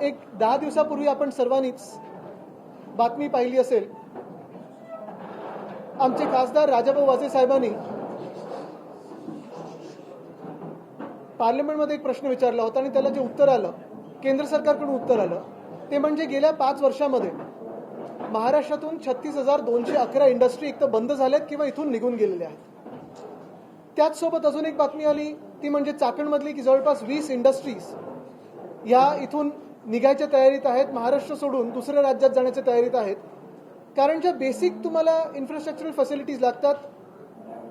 एक 10 दिवसापूर्वी आपण सर्वांनीच बातमी पाहिली असेल. आमचे खासदार राजाभाऊ वाजे साहेबांनी पार्लमेंटमध्ये एक प्रश्न विचारला होता आणि त्याला जे उत्तर आलं, केंद्र सरकारकडून उत्तर आलं, ते म्हणजे गेल्या 5 वर्षामध्ये महाराष्ट्रातून 36,211 इंडस्ट्री एक तर बंद झाल्यात किंवा इथून निघून गेलेल्या आहेत. त्याचसोबत अजून एक बातमी आली, ती म्हणजे चाकणमधली की जवळपास 20 इंडस्ट्रीज या इथून निघायच्या तयारीत आहेत, महाराष्ट्र सोडून दुसऱ्या राज्यात जाण्याच्या तयारीत आहेत. कारण ज्या बेसिक तुम्हाला इन्फ्रास्ट्रक्चरल फॅसिलिटीज लागतात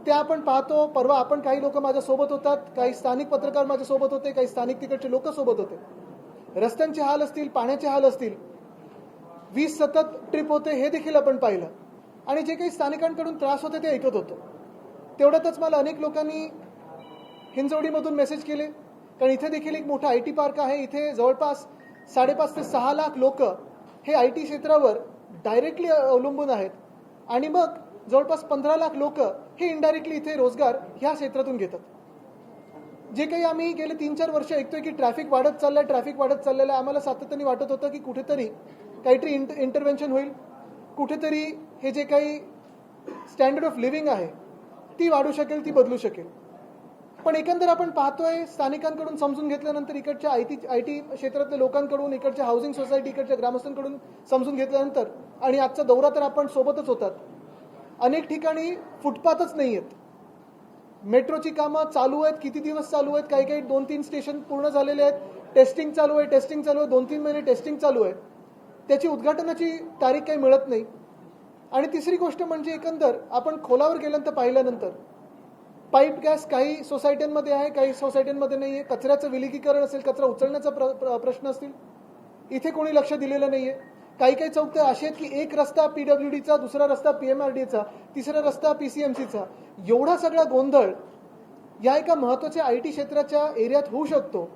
त्या आपण पाहतो. परवा आपण काही लोक माझ्यासोबत होतात, काही स्थानिक पत्रकार माझ्यासोबत होते, काही स्थानिक तिकडचे लोक सोबत होते. रस्त्यांचे हाल असतील, पाण्याचे हाल असतील, वीज सतत ट्रिप होते हे देखील आपण पाहिलं. आणि जे काही स्थानिकांकडून त्रास होते ते ऐकत होतो. तेवढ्यातच मला अनेक लोकांनी हिंजवडीमधून मेसेज केले, कारण इथे देखील एक मोठा IT पार्क आहे. इथे जवळपास 5.5 ते 6 लाख लोक हे IT क्षेत्रावर डायरेक्टली अवलंबून आहेत. आणि मग जवळपास 15 लाख लोक हे इनडायरेक्टली इथे रोजगार ह्या क्षेत्रातून घेतात. जे काही आम्ही गेले 3-4 वर्ष ऐकतोय की ट्रॅफिक वाढत चाललेलं आहे, आम्हाला सातत्याने वाटत होतं की कुठेतरी काहीतरी इंटरव्हेन्शन होईल, कुठेतरी हे जे काही स्टँडर्ड ऑफ लिव्हिंग आहे ती वाढू शकेल, ती बदलू शकेल. पण एकंदर आपण पाहतोय स्थानिकांकडून समजून घेतल्यानंतर, इकडच्या IT क्षेत्रातल्या लोकांकडून, इकडच्या हाऊसिंग सोसायटी, इकडच्या ग्रामस्थांकडून समजून घेतल्यानंतर, आणि आजचा दौरा तर आपण सोबतच होतात, अनेक ठिकाणी फुटपाथच नाही आहेत. मेट्रोची कामं चालू आहेत, किती दिवस चालू आहेत, काही काही 2-3 स्टेशन पूर्ण झालेले आहेत, टेस्टिंग चालू आहे, 2-3 महिने टेस्टिंग चालू आहे, त्याची उद्घाटनाची तारीख काही मिळत नाही. आणि तिसरी गोष्ट म्हणजे एकंदर आपण खोलावर गेल्यानंतर पाहिल्यानंतर पाईप गॅस काही सोसायट्यांमध्ये आहे, काही सोसायट्यांमध्ये नाही आहे. कचऱ्याचं विलगीकरण असेल, कचरा उचलण्याचा प्रश्न असतील, इथे कोणी लक्ष दिलेलं नाही आहे. काही काही चौक तर असे आहेत की एक रस्ता PWDचा, दुसरा रस्ता PMRDचा, तिसरा रस्ता PCMCचा. एवढा सगळा गोंधळ या एका महत्त्वाच्या IT क्षेत्राच्या एरियात होऊ शकतो.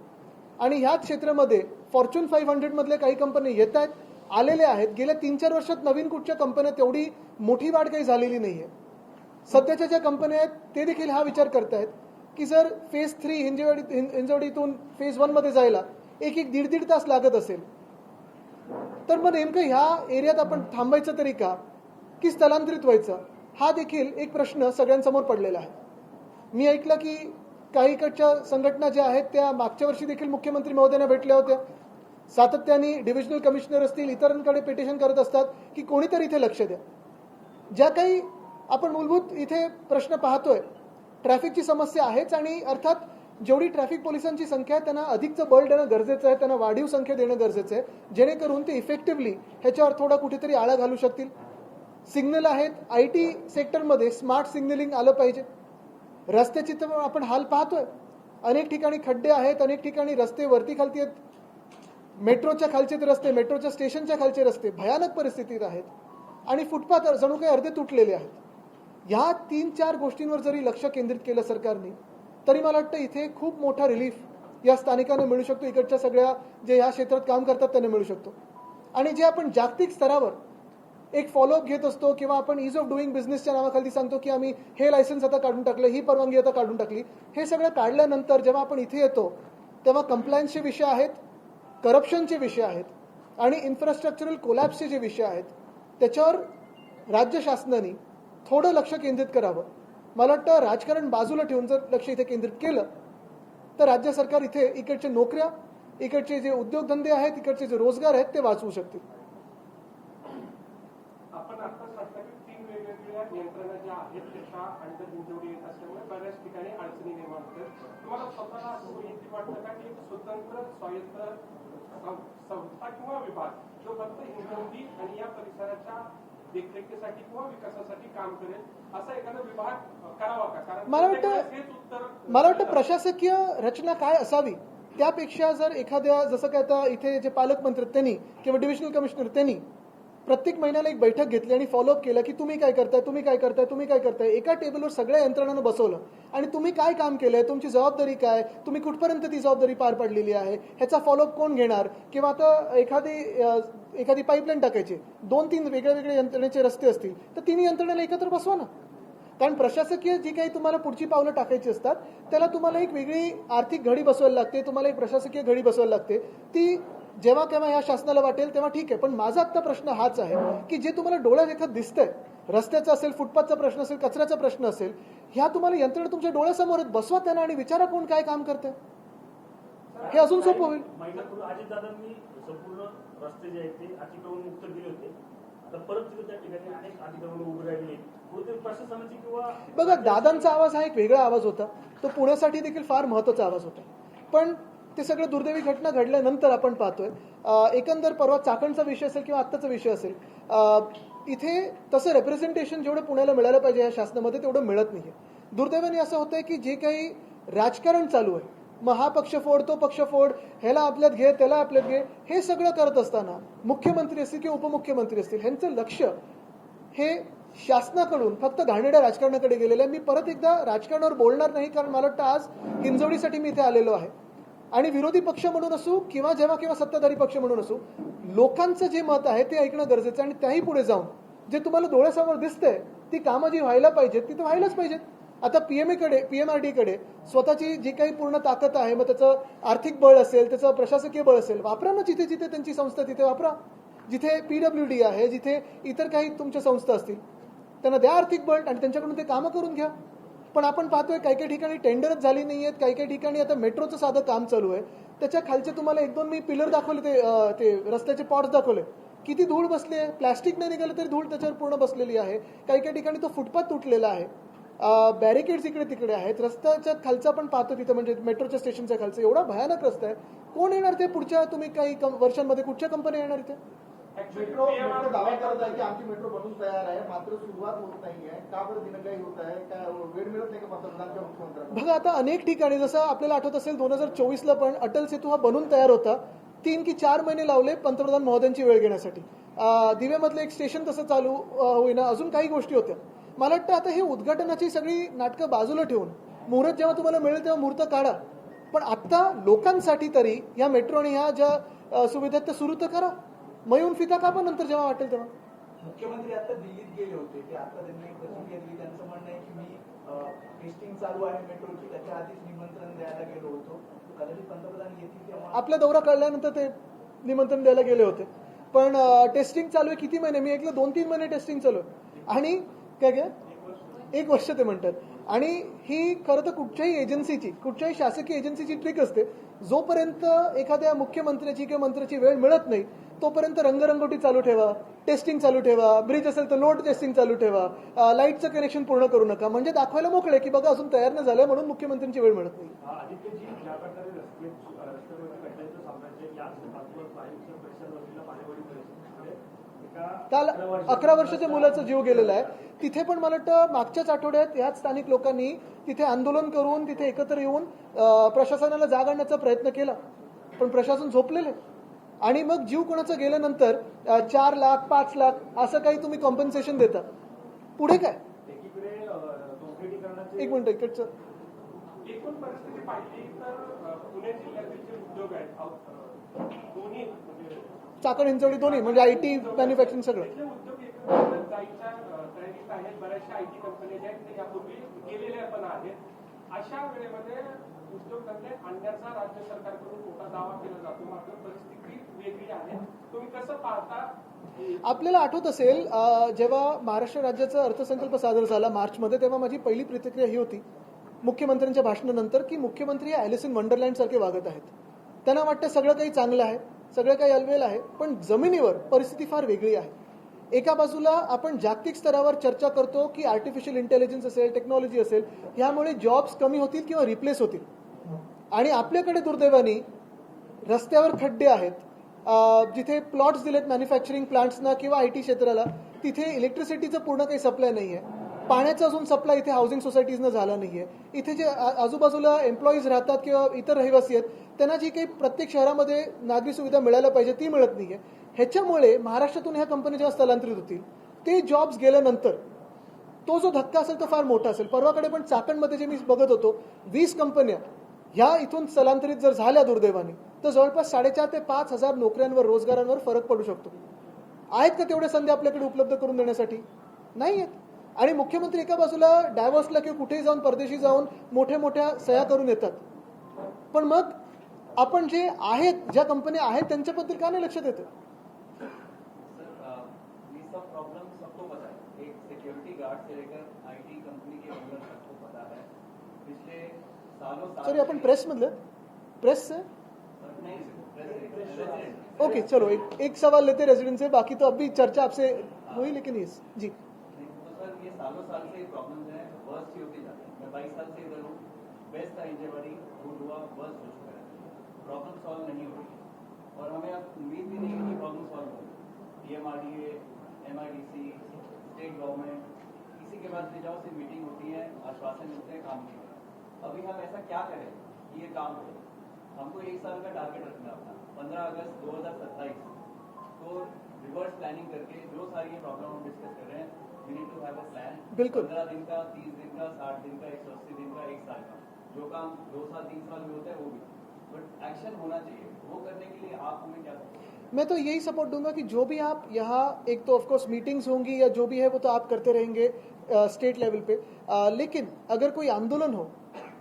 आणि ह्याच क्षेत्रामध्ये फॉर्च्यून 500 मधल्या काही कंपनी येत आहेत, आलेल्या आहेत. गेल्या 3-4 वर्षात नवीन कुठच्या कंपन्या तेवढी मोठी वाढ काही झालेली नाही आहे. सध्याच्या ज्या कंपन्या आहेत ते देखील हा विचार करतायत की जर फेज 3 हिंजवडीतून फेज 1 मध्ये जायला 1-1.5 तास लागत असेल, तर मग नेमकं ह्या एरियात आपण थांबायचं तरी का, की स्थलांतरित व्हायचं, हा देखील एक प्रश्न सगळ्यांसमोर पडलेला आहे. मी ऐकलं की काही इकडच्या संघटना ज्या आहेत त्या मागच्या वर्षी देखील मुख्यमंत्री महोदयांना भेटल्या होत्या. सातत्याने डिव्हिजनल कमिशनर असतील, इतरांकडे पिटिशन करत असतात की कोणीतरी इथे लक्ष द्या. ज्या काही आपण मूलभूत इथे प्रश्न पाहतोय, ट्रॅफिकची समस्या आहेच, आणि अर्थात जेवढी ट्रॅफिक पोलिसांची संख्या आहे त्यांना अधिकचं बळ देणं गरजेचं आहे, त्यांना वाढीव संख्या देणं गरजेचं आहे, जेणेकरून ते इफेक्टिव्हली ह्याच्यावर थोडा कुठेतरी आळा घालू शकतील. सिग्नल आहेत, IT सेक्टरमध्ये स्मार्ट सिग्नलिंग आलं पाहिजे. रस्त्याची तर आपण हाल पाहतोय, अनेक ठिकाणी खड्डे आहेत, अनेक ठिकाणी रस्ते वरती खालती आहेत, मेट्रोच्या खालचे रस्ते, मेट्रोच्या स्टेशनच्या खालचे रस्ते भयानक परिस्थितीत आहेत, आणि फुटपाथ जणू काही अर्धे तुटलेले आहेत. ह्या 3-4 गोष्टींवर जरी लक्ष केंद्रित केलं सरकारने, तरी मला वाटतं इथे खूप मोठा रिलीफ या स्थानिकांना मिळू शकतो, इकडच्या सगळ्या जे या क्षेत्रात काम करतात त्यांना मिळू शकतो. आणि जे आपण जागतिक स्तरावर एक फॉलोअप घेत असतो, किंवा आपण ईज ऑफ डुईंग बिझनेसच्या नावाखाली सांगतो की आम्ही हे लायसन्स आता काढून टाकलं, ही परवानगी आता काढून टाकली, हे सगळं काढल्यानंतर जेव्हा आपण इथे येतो तेव्हा कंप्लायन्सचे विषय आहेत, करप्शनचे विषय आहेत, आणि इन्फ्रास्ट्रक्चरल कोलॅप्सचे जे विषय आहेत त्याच्यावर राज्य शासनाने थोडं लक्ष केंद्रित करावं. मला वाटतं राजकारण बाजूला ठेवून जर लक्ष इथे केंद्रित केलं तर राज्य सरकार इथे इकडचे नोकऱ्या, इकडचे जे उद्योगधंदे आहेत, इकडचे जे रोजगार आहेत ते वाचवू शकतील. आपण आता सांगता की 3 वेगवेगळ्या यंत्रणा ज्या आहेत त्याच्या अंडर हिंजवडी येत असल्यामुळे बऱ्याच ठिकाणी अडचणी निर्माण होतात. तुम्हाला स्वतःला असं वैयक्तिक वाटतं का की एक स्वतंत्र स्वायत्त संस्था किंवा विभाग जो फक्त हिंजवडी आणि या परिसराच्या देखरेखीसाठी किंवा विकासासाठी काम करेल, असा एखादा विभाग करावा का? कारण मला वाटतं प्रशासकीय रचना काय असावी त्यापेक्षा जर एखाद्या, जसं काय आता इथे जे पालकमंत्री त्यांनी किंवा डिव्हिजनल कमिशनर त्यांनी प्रत्येक महिन्याला एक बैठक घेतली आणि फॉलोअप केलं की तुम्ही काय करताय, एका टेबलवर सगळ्या यंत्रणांना बसवलं आणि तुम्ही काय काम केलंय, तुमची जबाबदारी काय, तुम्ही कुठपर्यंत ती जबाबदारी पार पाडलेली आहे, ह्याचा फॉलोअप कोण घेणार. किंवा आता एखादी पाईपलाईन टाकायची, 2-3 वेगळ्या यंत्रणेचे रस्ते असतील तर तिन्ही यंत्रणेला एकत्र बसवा ना. कारण प्रशासकीय जी काही तुम्हाला पुढची पावलं टाकायची असतात त्याला तुम्हाला एक वेगळी आर्थिक घडी बसवायला लागते, तुम्हाला एक प्रशासकीय घडी बसवायला लागते. ती जेव्हा केव्हा या शासनाला वाटेल तेव्हा ठीक आहे, पण माझा आत्ता प्रश्न हाच आहे की जे तुम्हाला डोळ्यात एखादं दिसतंय, रस्त्याचा असेल, फुटपाथचा प्रश्न असेल, कचऱ्याचा प्रश्न असेल, ह्या तुम्हाला यंत्रणा तुमच्या डोळ्यासमोर आहेत, बसवा त्यांना आणि विचारा कोण काय काम करतंय. हे अजून सोपं होईल. महिन्यापूर्वी अजितदादांनी संपूर्ण रस्ते जे आहेत ते अतिक्रमण मुक्त केले होते. आता परत तिथे त्या ठिकाणी अनेक अतिक्रमण उभी राहिली. कुठे प्रशासनाची किंवा बघा, दादांचा आवाज हा एक वेगळा आवाज होता, तो पुण्यासाठी देखील फार महत्त्वाचा आवाज होता. पण ते सगळं दुर्दैवी घटना घडल्यानंतर आपण पाहतोय, एकंदर परवा चाकणचा विषय असेल किंवा आत्ताचा विषय असेल, इथे तसं रेप्रेझेंटेशन जेवढं पुण्याला मिळालं पाहिजे या शासनामध्ये तेवढं मिळत नाहीये. दुर्दैवाने असं होतंय की जे काही राजकारण चालू आहे, मग हा पक्ष फोड, तो पक्ष फोड, ह्याला आपल्यात घे, त्याला आपल्यात घे, हे सगळं करत असताना मुख्यमंत्री असतील किंवा उपमुख्यमंत्री असतील, ह्यांचं लक्ष हे शासनाकडून फक्त घाणेरड्या राजकारणाकडे गेलेलं आहे. मी परत एकदा राजकारणावर बोलणार नाही, कारण मला वाटतं आज हिंजवडीसाठी मी इथे आलेलो आहे. आणि विरोधी पक्ष म्हणून असू किंवा जेव्हा किंवा सत्ताधारी पक्ष म्हणून असू, लोकांचं जे मत आहे ते ऐकणं गरजेचं आहे. आणि त्याही पुढे जाऊन जे तुम्हाला डोळ्यासमोर दिसतंय ती कामं जी व्हायला पाहिजेत ती तर व्हायलाच पाहिजेत. आता पीएमआरडीकडे स्वतःची जी काही पूर्ण ताकद आहे, मग त्याचं आर्थिक बळ असेल, त्याचं प्रशासकीय बळ असेल, वापरा ना. जिथे जिथे त्यांची संस्था तिथे वापरा. जिथे PWD आहे, जिथे इतर काही तुमच्या संस्था असतील, त्यांना द्या आर्थिक बळ आणि त्यांच्याकडून ते कामं करून घ्या. पण आपण पाहतोय काही काही ठिकाणी टेंडरच झाली नाही आहेत, काही काही ठिकाणी आता मेट्रोचं साधं काम चालू आहे, त्याच्या खालचे तुम्हाला 1-2 मी पिलर दाखवले, ते रस्त्याचे पॉट्स दाखवले, किती धूळ बसली आहे. प्लॅस्टिक नाही निघालं तरी धूळ त्याच्यावर पूर्ण बसलेली आहे. काही काही ठिकाणी तो फुटपाथ तुटलेला आहे, बॅरिकेड्स इकडे तिकडे आहेत. रस्त्याच्या खालचा आपण पाहतो तिथं, म्हणजे मेट्रोच्या स्टेशनच्या खालचं एवढा भयानक रस्ता आहे. कोण येणार ते पुढच्या तुम्ही काही वर्षांमध्ये, कुठच्या कंपन्या येणार इथे? मेट्रो दावा करत आहे की आमची मेट्रो बनून तयार आहे, मात्र सुरुवात होत नाही आहे. का बरं दिनगाई होत आहे? काय वेळ मिळत नाही का पंतप्रधानांच्या मुख्यमंत्र्यांना? बघा, आता अनेक ठिकाणी जसं आपल्याला आठवत असेल 2024ला पण अटल सेतू हा बनून तयार होता. 3 की 4 महिने लावले पंतप्रधान महोदयांची वेळ घेण्यासाठी. दिव्यामधलं एक स्टेशन तसं चालू होईना, अजून काही गोष्टी होत्या. मला वाटतं आता हे उद्घाटनाची सगळी नाटकं बाजूला ठेवून मुहूर्त जेव्हा तुम्हाला मिळेल तेव्हा मुहूर्त काढा. पण आत्ता लोकांसाठी तरी या मेट्रो आणि ह्या ज्या सुविधा त्या सुरू तर करा. मग येऊन फिता का पण नंतर जेव्हा वाटेल तेव्हा. मुख्यमंत्री आता दिल्लीत गेले होते, ते आता त्यांनी एक प्रतिक्रिया दिली. त्यांचं म्हणणं आहे की मी टेस्टिंग चालू आहे मेट्रोची, त्याच्या आधीच निमंत्रण द्यायला गेलो होतो. कदाचित पंतप्रधान येतील तेव्हा. आपला दौरा कळल्यानंतर ते निमंत्रण द्यायला गेले होते. पण टेस्टिंग चालू आहे किती महिने? मी ऐकलं 2-3 महिने टेस्टिंग चालू आहे. आणि काय 1 वर्ष ते म्हणतात. आणि ही खरं तर कुठच्याही एजन्सीची, कुठच्याही शासकीय एजन्सीची ट्रिक असते. जोपर्यंत एखाद्या मुख्यमंत्र्याची किंवा मंत्र्याची वेळ मिळत नाही तोपर्यंत रंगरंगोटी चालू ठेवा, टेस्टिंग चालू ठेवा, ब्रिज असेल तर लोड टेस्टिंग चालू ठेवा, लाईटचं कनेक्शन पूर्ण करू नका, म्हणजे दाखवायला मोकळे की बघा अजून तयार नाही झालं म्हणून मुख्यमंत्र्यांची वेळ मिळत नाही. आदित्यजी, ज्या प्रकारे रस्त्यावरती घटनेचं साम्राज्य याच परिसराला पाणीवडी काल 11 वर्षाच्या मुलाचा जीव गेलेला आहे. तिथे पण मला वाटतं मागच्याच आठवड्यात ह्याच स्थानिक लोकांनी तिथे आंदोलन करून तिथे एकत्र येऊन प्रशासनाला जाग आणण्याचा प्रयत्न केला, पण प्रशासन झोपलेले. आणि मग जीव कोणाचा गेल्यानंतर 4 लाख 5 लाख असं काही तुम्ही कॉम्पन्सेशन देता, पुढे काय? एक मिनिट इकडचं एकूण परिस्थिती पाहिली तर पुणे जिल्ह्यातील जे उद्योग आहेत दोन्ही चाकण हिंजवडी दोन्ही म्हणजे IT मॅन्युफॅक्चरिंग सगळं उद्योग एकत्र जायच्या तयारीत आहेत. बऱ्याचशा IT कंपन्या ज्या आहेत यापूर्वी गेलेल्या पण आहेत. अशा वेळेमध्ये उद्योगधंदे आणण्याचा राज्य सरकारकडून मोठा दावा केला जातो, मात्र परिस्थिती वेगळी आहे. तुम्ही कसं पाहता? आपल्याला आठवत असेल जेव्हा महाराष्ट्र राज्याचा अर्थसंकल्प सादर झाला मार्चमध्ये, तेव्हा माझी पहिली प्रतिक्रिया ही होती मुख्यमंत्र्यांच्या भाषणानंतर की मुख्यमंत्री ॲलिस इन वंडरलँड सारखे वागत आहेत. त्यांना वाटतं सगळं काही चांगलं आहे, सगळं काही अलवेल आहे, पण जमिनीवर परिस्थिती फार वेगळी आहे. एका बाजूला आपण जागतिक स्तरावर चर्चा करतो की आर्टिफिशियल इंटेलिजन्स असेल, टेक्नॉलॉजी असेल, ह्यामुळे जॉब्स कमी होतील किंवा रिप्लेस होतील. आणि आपल्याकडे दुर्दैवाने रस्त्यावर खड्डे आहेत, जिथे प्लॉट्स दिलेत मॅन्युफॅक्चरिंग प्लांट्सना किंवा IT क्षेत्राला, तिथे इलेक्ट्रिसिटीचं पूर्ण काही सप्लाय नाही आहे. पाण्याचा अजून सप्लाय इथे हाऊसिंग सोसायटीजनं झाला नाही आहे. इथे जे आजूबाजूला एम्प्लॉईज राहतात किंवा इतर रहिवासी आहेत त्यांना जी काही प्रत्येक शहरामध्ये नागरी सुविधा मिळायला पाहिजे ती मिळत नाही आहे. ह्याच्यामुळे महाराष्ट्रातून ह्या कंपन्या जेव्हा स्थलांतरित होतील ते जॉब्स गेल्यानंतर तो जो धक्का असेल तो फार मोठा असेल. परवाकडे पण चाकणमध्ये जे मी बघत होतो 20 कंपन्या ह्या इथून स्थलांतरित जर झाल्या दुर्दैवाने तर जवळपास 4,500 ते 5,000 नोकऱ्यांवर, रोजगारांवर फरक पडू शकतो. आहेत का तेवढे संधी आपल्याकडे उपलब्ध करून देण्यासाठी? नाही आहेत. आणि मुख्यमंत्री एका बाजूला डायव्हर्सला किंवा कुठेही जाऊन परदेशी जाऊन मोठ्या मोठ्या सह्या करून येतात, पण मग आपण जे आहेत, ज्या कंपन्या आहेत त्यांच्याबद्दल का नाही लक्ष देते? सर ये सब प्रॉब्लम सबको पता है, एक सिक्योरिटी गार्ड से लेकर आईटी कंपनी के ओनर सबको पता है। पिछले सालों सॉरी, आपण प्रेस से नहीं रेजिडेंट ओके, चलो एक सवाल लेते रेजिडेंट से, बाकी तो अभी चर्चा आपसे हुई, लेकिन इस जी तो सर ये सालों साल से प्रॉब्लम्स हैं, वर्स्ट ही होती जाती है। मैं 22 साल से इधर हूँ, बेस्ट था इंजीनियरिंग, गुड हुआ, वर्स्ट हो चुका है, प्रॉब्लम सॉल्व नहीं हो रही और हमें अब उम्मीद भी नहीं है कि प्रॉब्लम सॉल्व हो। PMRDA, MIDC, स्टेट गवर्नमेंट, किसी के पास ले जाओ सिर्फ मीटिंग होती है, आश्वासन मिलते हैं, काम नहीं हो रहा। अभी हम ऐसा क्या करें कि ये काम हो? हमको 1 साल का टारगेट रखना अपना, 15 अगस्त 2027 को रिवर्स प्लानिंग करके जो सारी ये प्रॉब्लम हम डिस्कस कर रहे हैं, we need to have a plan. बिल्कुल। 15 दिन का, 30 दिन का, 60 दिन का, 180 दिन का, 1 साल का, जो काम 2 साल 3 साल में होता है वो भी, बट एक्शन होना चाहिए। वो करने के लिए आप हमें क्या सकते हैं? मैं तो यही सपोर्ट दूंगा कि जो भी आप यहाँ, एक तो ऑफकोर्स मीटिंग्स होंगी या जो भी है वो तो आप करते रहेंगे स्टेट लेवल पे, लेकिन अगर कोई आंदोलन हो,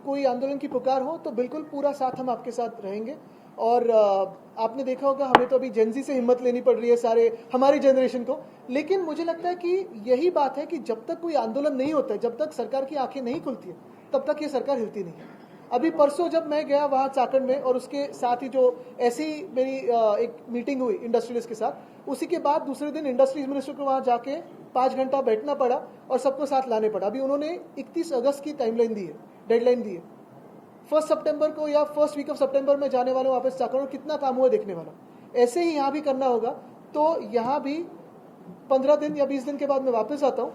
कोई आंदोलन की पुकार हो, तो बिल्कुल पूरा साथ हम आपके साथ रहेंगे। और आपने देखा होगा हमें तो अभी जेनजी से हिम्मत लेनी पड़ रही है, सारे हमारी जनरेशन को, लेकिन मुझे लगता है कि यही बात है कि जब तक कोई आंदोलन नहीं होता है, जब तक सरकार की आंखें नहीं खुलती है, तब तक ये सरकार हिलती नहीं है। अभी परसों जब मैं गया वहाँ चाकंड में, और उसके साथ ही जो ऐसी मेरी एक मीटिंग हुई इंडस्ट्रियलिस्ट के साथ, उसी के बाद दूसरे दिन इंडस्ट्रीज मिनिस्टर को वहाँ जाके 5 घंटा बैठना पड़ा और सबको साथ लाने पड़ा। अभी उन्होंने 31 अगस्त की टाइमलाइन दी है, डेडलाइन दी है। 1 सितंबर को या फर्स्ट वीक ऑफ सितंबर में जाने वाले वापस चाकंड, और कितना काम हुआ देखने वाला। ऐसे ही यहाँ भी करना होगा। तो यहाँ भी 15 दिन या 20 दिन के बाद मैं वापस आता हूँ,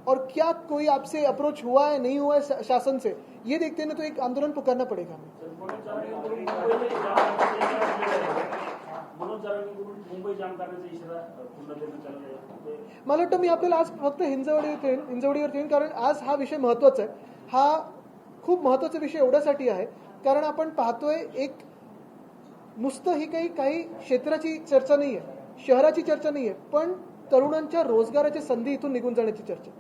और क्या कोई आपसे अप्रोच हुआ है नहीं हुआ है शासन से, ये देखते हैं ना, तो एक आंदोलन पुकारना पड़ेगा हमें। मुंबई जाम करण्याचा इशारा पुन्हा देण्यात चालला आहे। मला वाटतं मी आपल्याला आज फक्त हिंजवडीवर येईन, कारण आज हा विषय महत्त्वाचा आहे। हा खूप महत्त्वाचा विषय एवढ्यासाठी आहे कारण आपण पाहतोय, एक नुसतं ही काही क्षेत्राची चर्चा नाही आहे, शहराची चर्चा नाही आहे, पण तरुणांच्या रोजगाराच्या संधी इथून निघून जाण्याची चर्चा।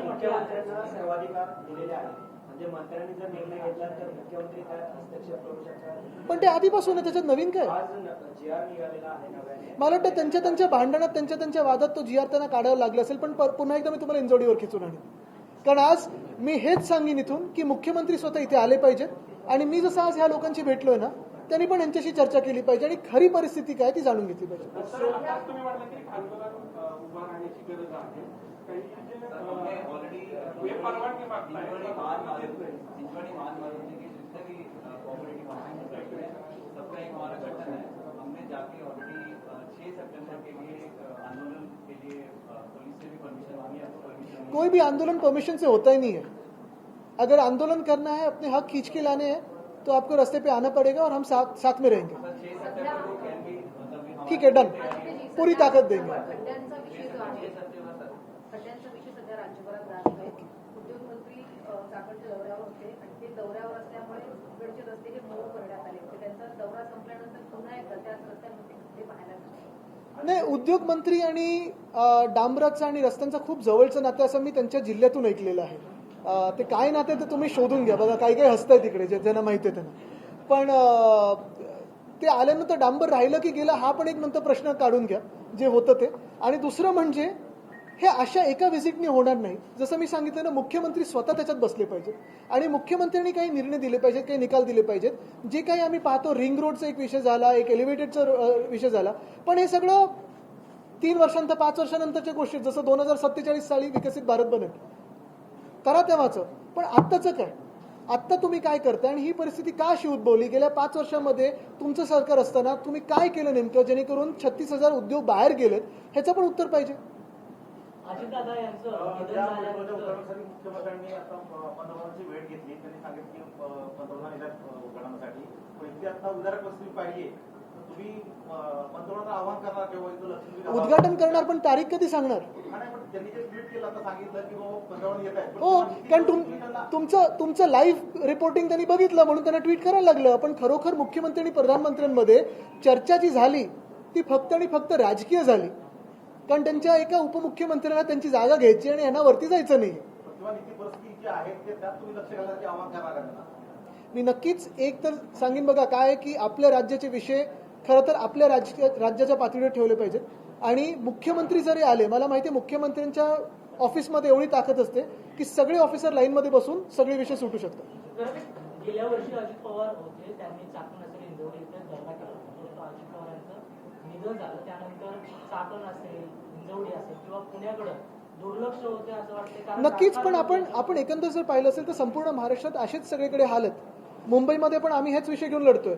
मुख्यमंत्र्यांना सर्वाधिकार दिलेले आहे, म्हणजे मंत्र्यांनी जर निर्णय घेतला तर मुख्यमंत्री काय हस्तक्षेप करू शकतात? पण ते आधीपासून आहे, त्याच्यात नवीन काय? आज GR निघालेला आहे नव्याने। मला वाटतं त्यांच्या भांडणात, त्यांच्या वादात तो GR त्यांना काढावा लागला असेल, पण पुन्हा एकदा मी तुम्हाला इंजोडीवर खिचून आणेन। कारण आज मी हेच सांगेन इथून की मुख्यमंत्री स्वतः इथे आले पाहिजेत, आणि मी जसं आज ह्या लोकांशी भेटलोय ना, त्यांनी पण यांच्याशी चर्चा केली पाहिजे आणि खरी परिस्थिती काय ती जाणून घेतली पाहिजे। सर, आता तुम्ही म्हटलं की आंदोलन उभा राहण्याची गरज आहे, काही जे ऑलरेडी परवानगी मागताय, चिंचवाड़ी मान मारूंगी कि जितने भी कोऑपरेटिव ऑर्गेनाइजेशन है, सबका एक हमारा गठन है। हमने जाके ऑलरेडी 6 सितंबर के लिए आंदोलन के लिए पुलिस से भी परमिशन मांगी है, आपको परमिशन कोई भी आंदोलन परमिशन से होता ही नहीं है। अगर आंदोलन करना है, अपने हक खींच के लाने हैं, तो आपको रास्ते पे आना पड़ेगा और हम साथ में रहेंगे। 6 सितंबर को कैन भी मतलब ठीक है, डन, पूरी ताकद देंगे। खड्ड्यांचा विषय जो आहे, खड्ड्यांचा विषय सध्या राज्यभरात गाजत आहे। उद्योगमंत्री चाकणच्या दौऱ्यावर होते आणि ते दौऱ्यावर असल्यामुळे इकडचे रस्ते हे मऊ करण्यात आले होते। त्यांचा दौरा संपल्यानंतर पुन्हा एकदा त्याच रस्त्यांमध्ये खड्डे पाहायला मिळाले। नाही, उद्योगमंत्री आणि डांबराचं आणि रस्त्यांचं खूप जवळचं नातं असं मी त्यांच्या जिल्ह्यातून ऐकलेलं आहे। ते काय नाते ते तुम्ही शोधून घ्या, बघा काही हसताय तिकडे, ज्यांना माहिती आहे त्यांना। पण ते आल्यानंतर डांबर राहिलं की गेलं हा पण एक नंतर प्रश्न काढून घ्या, जे होतं ते। आणि दुसरं म्हणजे हे अशा एका व्हिजिटने होणार नाही। जसं मी सांगितलं ना, मुख्यमंत्री स्वतः त्याच्यात बसले पाहिजेत आणि मुख्यमंत्र्यांनी काही निर्णय दिले पाहिजेत, काही निकाल दिले पाहिजेत। जे काही आम्ही पाहतो, रिंग रोडचा एक विषय झाला, एक एलिव्हेटेडचा विषय झाला, पण हे सगळं 3 वर्षांनंतर 5 वर्षानंतरच्या गोष्टी, जसं 2047 साली विकसित भारत बनेल, करा तेव्हाचं। पण आत्ताचं काय? आत्ता तुम्ही काय करताय आणि ही परिस्थिती का अशी उद्भवली? गेल्या 5 वर्षांमध्ये तुमचं सरकार असताना तुम्ही काय केलं नेमकं, जेणेकरून 36,000 उद्योग बाहेर गेलेत, ह्याचं पण उत्तर पाहिजे। अजितदादा यांचं निधन ज्या झाल्यानंतर उद्योगांसाठी मुख्यमंत्र्यांनी आता पंतप्रधानांची भेट घेतली, त्यांनी सांगितलं की पंतप्रधान येतात उद्घाटनासाठी, पण इथे आता उदाहरण परिस्थिती पाहिजे, तर तुम्ही पंतप्रधानांना आवाहन करणार केव्हा इथं लक्ष्मी उद्घाटन करणार, पण तारीख कधी सांगणार? नाही, पण त्यांनी जे ट्विट केलं आता सांगितलं की बाबा पंतप्रधान येत आहेत, हो, कारण तुमचं लाईव्ह रिपोर्टिंग त्यांनी बघितलं म्हणून त्यांना ट्विट करायला लागलं। पण खरोखर मुख्यमंत्री आणि प्रधानमंत्र्यांमध्ये चर्चा जी झाली ती फक्त आणि फक्त राजकीय झाली, कारण त्यांच्या एका उपमुख्यमंत्र्यांना त्यांची जागा घ्यायची आणि यांना वरती जायचं नाही। किंवा नीती परिस्थिती जी आहे त्यात तुम्ही लक्ष घालण्याचे आवाहन करणार का? मी नक्कीच एक तर सांगेन बघा काय आहे की आपल्या राज्याचे विषय खरं तर आपल्या राज्याच्या पातळीवर ठेवले पाहिजेत. आणि मुख्यमंत्री जरी आले, मला माहिती आहे मुख्यमंत्र्यांच्या ऑफिसमध्ये एवढी ताकद असते की सगळे ऑफिसर लाईनमध्ये बसून सगळे विषय सुटू शकतात. गेल्या वर्षी अजित पवार होते, त्यांनी चाकण असेल इंदोरी इथे धरना केला. परंतु अजित पवारांचं निधन झालं, त्यानंतर चाकण असेल, इंदोरी असेल किंवा पुण्याकडं दुर्लक्ष होते असं वाटतं. कारण नक्कीच, पण आपण एकंदर जर पाहिलं असेल तर संपूर्ण महाराष्ट्रात असेच सगळीकडे हाल आहेत. मुंबईमध्ये पण आम्ही हेच विषय घेऊन लढतोय.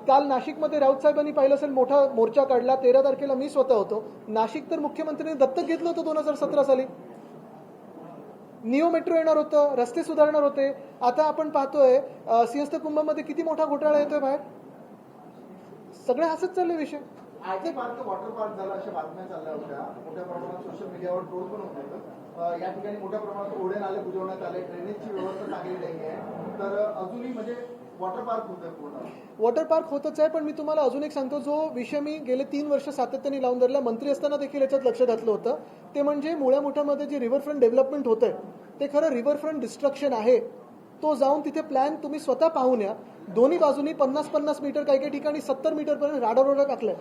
काल नाशिकमध्ये राऊत साहेबांनी पाहिलं असेल मोठा मोर्चा काढला. 13 तारखेला मी स्वतः होतो. नाशिक तर मुख्यमंत्र्यांनी दत्तक घेतलं होतं 2017 साली. निओ मेट्रो येणार होतं, रस्ते सुधारणार होते. आता आपण पाहतोय सिंहस्थ कुंभमध्ये किती मोठा घोटाळा येतोय बाहेर. सगळे हसत चालले विषय. आयटी पार्क वॉटर पार्क झाला अशा बातम्या चालल्या होत्या. मोठ्या प्रमाणात सोशल मीडियावर ट्रोल पण होत होतं. या ठिकाणी मोठ्या प्रमाणात ओढे नाले बुजवण्यात आले, ड्रेनेजची व्यवस्था चांगली नाही आहे. तर अजूनही म्हणजे वॉटर पार्क होतं पूर्ण. वॉटर पार्क होतच आहे, पण मी तुम्हाला अजून एक सांगतो जो विषय मी गेले 3 वर्ष सातत्याने लावून धरला. मंत्री असताना देखील याच्यात लक्ष घातलं होतं. ते म्हणजे मुळ्या मोठ्यामध्ये जे रिव्हरफ्रंट डेव्हलपमेंट होत आहे ते खरं रिव्हरफ्रंट डिस्ट्रक्शन आहे. तो जाऊन तिथे प्लॅन तुम्ही स्वतः पाहून या. दोन्ही बाजूनी 50-50 मीटर, काही काही ठिकाणी 70 मीटरपर्यंत राडारोडा टाकलाय.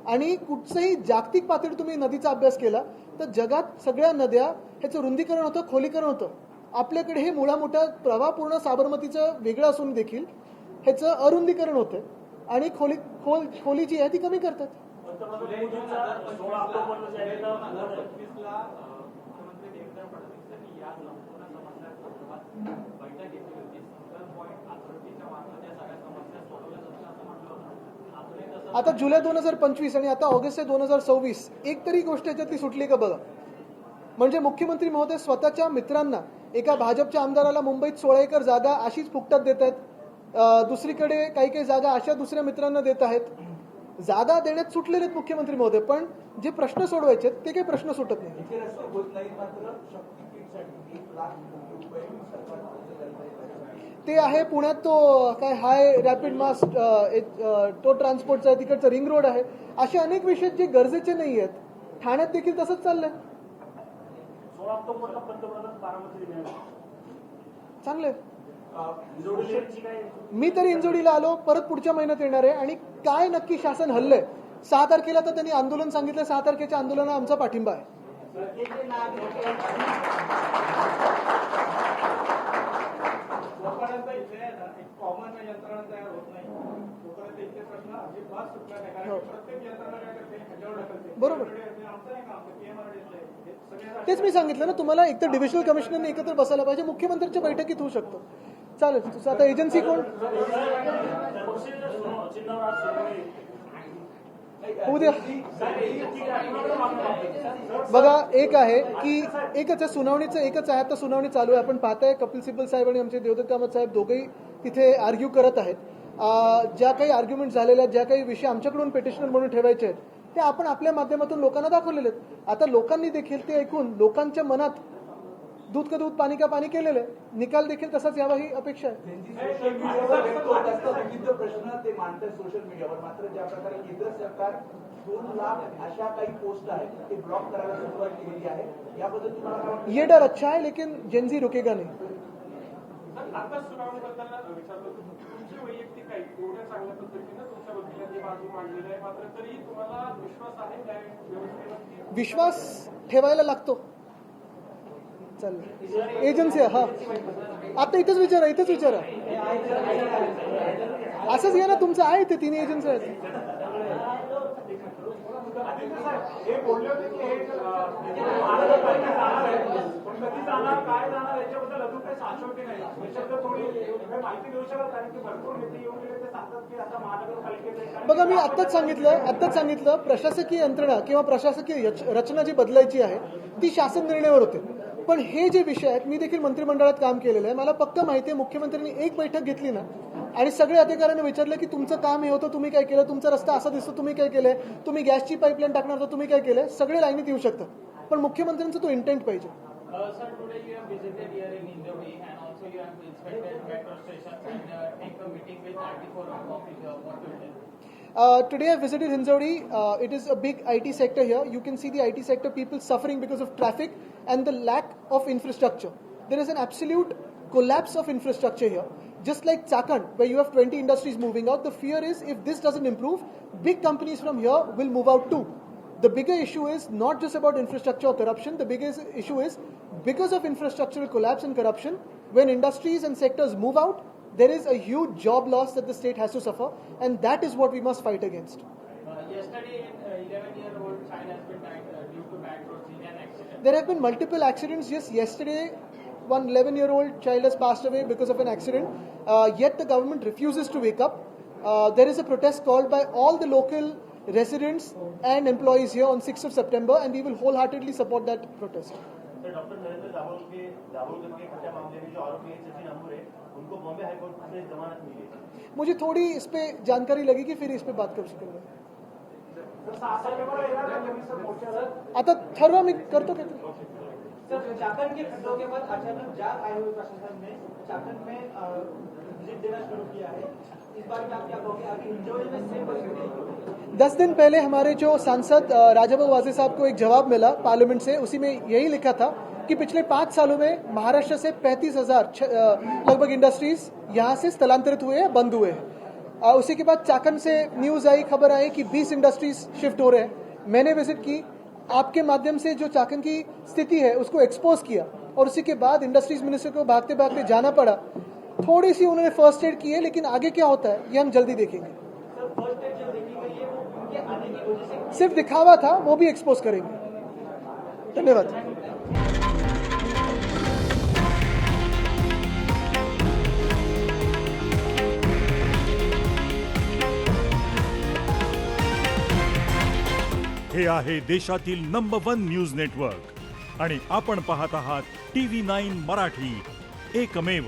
आणि कुठचंही जागतिक पातळीवर तुम्ही नदीचा अभ्यास केला तर जगात सगळ्या नद्या ह्याचं रुंदीकरण होतं, खोलीकरण होतं. आपल्याकडे हे मुळा मोठा प्रवाहपूर्ण साबरमतीचं वेगळं असून देखील ह्याचं अरुंदीकरण होतं आणि खोली जी आहे ती कमी करतात. आता जुलै 2025 आणि आता ऑगस्ट 2026 एक तरी गोष्ट याच्यातली सुटली का बघा. म्हणजे मुख्यमंत्री महोदय स्वतःच्या मित्रांना, एका भाजपच्या आमदाराला मुंबईत 16 एकर जागा अशीच फुकटात देत आहेत. दुसरीकडे काही काही जागा अशा दुसऱ्या मित्रांना देत आहेत. जागा देण्यात सुटलेले आहेत मुख्यमंत्री महोदय, पण जे प्रश्न सोडवायचे ते काही प्रश्न सुटत नाही. इथे रस्ते होत नाहीत, मात्र शक्तीपीठसाठी 1 लाख कोटी रुपये सरकार खर्च करत आहे. ते आहे पुण्यात तो काय हाय रॅपिड मास तो ट्रान्सपोर्टचा आहे, तिकडचा रिंग रोड आहे. असे अनेक विषय जे गरजेचे नाही आहेत. ठाण्यात देखील तसंच चाललंय. 16 ऑक्टोबरला पंतप्रधान बारामती चांगलंय. मी तरी इंजोडीला आलो, परत पुढच्या महिन्यात येणार आहे. आणि काय नक्की शासन हल्लंय 6 तारखेला तर त्यांनी आंदोलन सांगितलं. 6 तारखेच्या आंदोलनाला आमचा पाठिंबा आहे. जोपर्यंत इथे एक कॉमन यंत्रणा तयार होत नाही तोपर्यंत इथे प्रश्न अजिबात सुटला नाही. कारण प्रत्येक यंत्रणा काय करते, ह्याच्यावर ढकलते. बरोबर. आमचं नाही काम, PMRD तेच मी सांगितलं ना तुम्हाला. एक तर डिव्हिजनल कमिशनरने एकत्र बसायला पाहिजे. मुख्यमंत्र्यांच्या बैठकीत होऊ शकतं. चालेल. तुझं आता एजन्सी कोण उद्या बघा. एक आहे की एकच आहे, सुनावणीचं एकच आहे. आता सुनावणी चालू आहे. आपण पाहताय कपिल सिब्बल साहेब आणि आमचे देवदत्त कामत साहेब दोघेही तिथे आर्ग्यू करत आहेत. ज्या काही आर्ग्युमेंट झालेल्या, ज्या काही विषय आमच्याकडून पेटिशनर म्हणून ठेवायचे आहेत ते आपण आपल्या माध्यमातून लोकांना दाखवलेले आहेत. आता लोकांनी देखील ते ऐकून लोकांच्या मनात दूध का दूध पाणी का पाणी केलेलं आहे. निकाल देखील तसाच यावा ही अपेक्षा आहे. सोशल मीडियावर व्यक्त होत असतात विविध प्रश्न ते मांडतात सोशल मीडियावर. मात्र ज्या प्रकारे केंद्र सरकार 2 लाख अशा काही पोस्ट आहेत ते ब्लॉक करायला सुरुवात केलेली आहे, याबद्दल तुम्हाला काय वाटतं? ये डर अच्छा है लेकिन जेनजी रुकेगा नहीं. आता सुनावणीबद्दल विचारलं, तुमची वैयक्तिक काही एवढ्या चांगल्या पद्धतीनं तुमच्या वकिलांनी बाजू मांडलेली आहे, मात्र तरी तुम्हाला विश्वास आहे न्याय व्यवस्थेवर? विश्वास ठेवायला लागतो. चालेल. एजन्सी हा आता इथंच विचारा, इथंच विचारा. असंच घ्या ना, तुमचं आहे ते 3 एजन्सी आहेत. हे बोलले होते की हे कधी जाणार, काय जाणार याच्याबद्दल अजून काही शाश्वती नाही. याच्याबद्दल थोडी माहिती देऊ शकाल? कारण की भरपूर नेते येऊन गेले, ते सांगतात की आता महानगरपालिकेचे बघा, मी आत्ताच सांगितलं प्रशासकीय यंत्रणा किंवा प्रशासकीय रचना जी बदलायची आहे ती शासन निर्णयावर होते. पण हे जे विषय आहेत, मी देखील मंत्रिमंडळात काम केलेलं आहे. मला पक्का माहिती आहे मुख्यमंत्र्यांनी एक बैठक घेतली ना आणि सगळ्या अधिकाऱ्यांना विचारलं की तुमचं काम हे होतं, तुम्ही काय केलं, तुमचा रस्ता असा दिसतो, तुम्ही काय केलंय, तुम्ही गॅसची पाईपलाईन टाकणार तर तुम्ही काय केलंय, सगळे लाईनीत येऊ शकतात. पण मुख्यमंत्र्यांचा तो इंटेंट पाहिजे. Sir, today you have visited here in Indori and also you have inspected metro stations and take a meeting with IT4 office. What do you think? Today I visited Hinjawadi. It is a big IT sector here. You can see the IT sector, people suffering because of traffic and the lack of infrastructure. There is an absolute collapse of infrastructure here. just like Chakan, where you have 20 industries moving out, the fear is if this doesn't improve, big companies from here will move out too. The bigger issue is not just about infrastructure or corruption. The biggest issue is because of infrastructural collapse and corruption, when industries and sectors move out, there is a huge job loss that the state has to suffer, and that is what we must fight against. Yesterday, an 11-year-old child has been died due to bad roads in an accident. There have been multiple accidents. Just yesterday, one 11-year-old child has passed away because of an accident. Yet the government refuses to wake up. There is a protest called by all the local residents and employees here on 6th of September, and we will wholeheartedly support that protest. Sir, doctor Narendra Dabholkar के हत्या मामले में जो आरोपी है सचिन अंबुरे, उनको Bombay high court से जमानत milli. मुझे थोड़ी इस पे जानकारी लगेगी, फिर इस पे बात कर सकेंगे. आता ठरवा मी करतो का? सर, चाकन के खड्डों के बाद अचानक जाग आए हुए प्रशासन ने चाकन में विजिट देना शुरू किया है. इस बार में आप क्या कहोगे? आगे इंजोरी में सेम परिस्थिति 10 दिन पहले हमारे जो सांसद राजाभाऊ वाजे साहब को एक जवाब मिला पार्लियामेंट से, उसी में यही लिखा था कि पिछले 5 सालों में महाराष्ट्र से 35,000 लगभग इंडस्ट्रीज यहाँ से स्थलांतरित हुए हैं, बंद हुए हैं. उसी के बाद चाकन से न्यूज आई, खबर आई कि 20 इंडस्ट्रीज शिफ्ट हो रहे हैं. मैंने विजिट की, आपके माध्यम से जो चाकन की स्थिति है उसको एक्सपोज किया, और उसी के बाद इंडस्ट्रीज मिनिस्टर को भागते भागते जाना पड़ा. थोड़ी सी उन्होंने फर्स्ट एड की है, लेकिन आगे क्या होता है ये हम जल्दी देखेंगे. सर, फर्स्ट एड जो देखी गई है वो उनके आने की वजह से सिर्फ दिखावा था, वो भी एक्सपोज करेंगे. धन्यवाद. हे आहे देशातील नंबर 1 न्यूज नेटवर्क आणि आपण पाहत आहात TV9 मराठी, एकमेव.